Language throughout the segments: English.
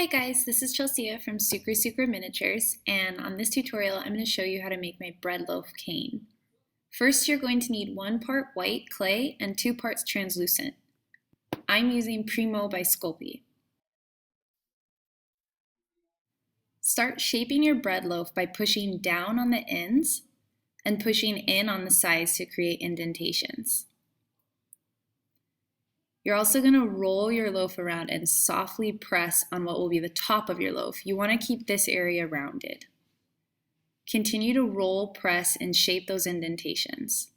Hi guys, this is Chelsea from Sucre Miniatures, and on this tutorial I'm going to show you how to make my bread loaf cane. First, you're going to need 1 part white clay and 2 parts translucent. I'm using Primo by Sculpey. Start shaping your bread loaf by pushing down on the ends and pushing in on the sides to create indentations. You're also going to roll your loaf around and softly press on what will be the top of your loaf. You want to keep this area rounded. Continue to roll, press, and shape those indentations.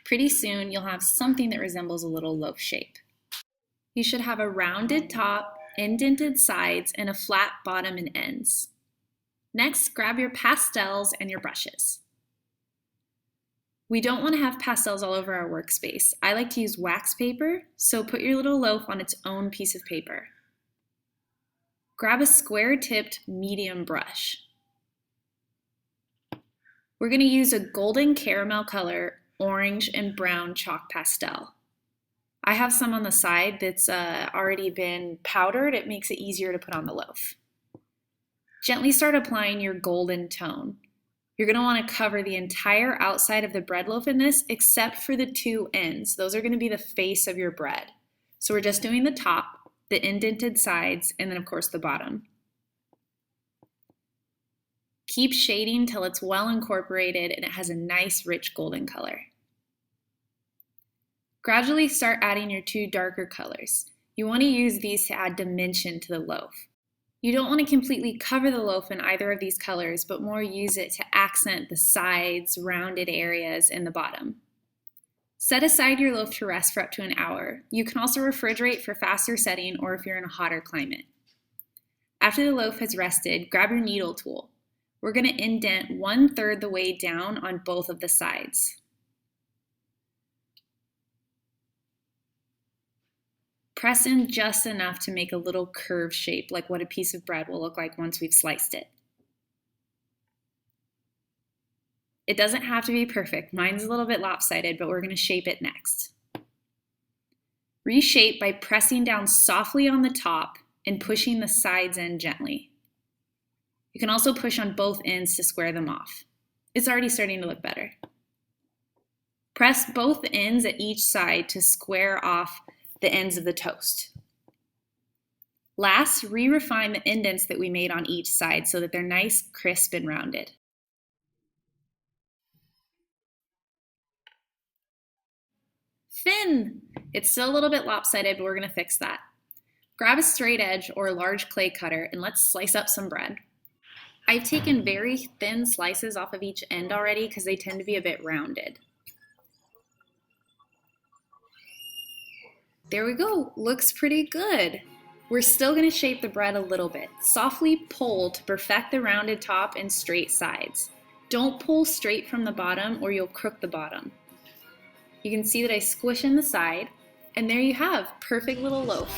Pretty soon, you'll have something that resembles a little loaf shape. You should have a rounded top, indented sides, and a flat bottom and ends. Next, grab your pastels and your brushes. We don't want to have pastels all over our workspace. I like to use wax paper, so put your little loaf on its own piece of paper. Grab a square-tipped medium brush. We're going to use a golden caramel color, orange and brown chalk pastel. I have some on the side that's already been powdered. It makes it easier to put on the loaf. Gently start applying your golden tone. You're going to want to cover the entire outside of the bread loaf in this except for the 2 ends. Those are going to be the face of your bread. So we're just doing the top, the indented sides, and then of course the bottom. Keep shading till it's well incorporated and it has a nice rich golden color. Gradually start adding your 2 darker colors. You want to use these to add dimension to the loaf. You don't want to completely cover the loaf in either of these colors, but more use it to accent the sides, rounded areas, and the bottom. Set aside your loaf to rest for up to an hour. You can also refrigerate for faster setting or if you're in a hotter climate. After the loaf has rested, grab your needle tool. We're going to indent 1/3 the way down on both of the sides. Press in just enough to make a little curved shape, like what a piece of bread will look like once we've sliced it. It doesn't have to be perfect. Mine's a little bit lopsided, but we're going to shape it next. Reshape by pressing down softly on the top and pushing the sides in gently. You can also push on both ends to square them off. It's already starting to look better. Press both ends at each side to square off the ends of the toast. Last, re-refine the indents that we made on each side so that they're nice, crisp, and rounded. Thin! It's still a little bit lopsided, but we're going to fix that. Grab a straight edge or a large clay cutter and let's slice up some bread. I've taken very thin slices off of each end already because they tend to be a bit rounded. There we go, looks pretty good. We're still going to shape the bread a little bit. Softly pull to perfect the rounded top and straight sides. Don't pull straight from the bottom or you'll crook the bottom. You can see that I squish in the side, and there you have, perfect little loaf.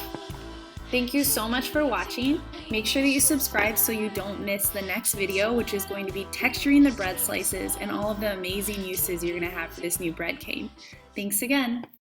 Thank you so much for watching. Make sure that you subscribe so you don't miss the next video, which is going to be texturing the bread slices and all of the amazing uses you're going to have for this new bread cane. Thanks again.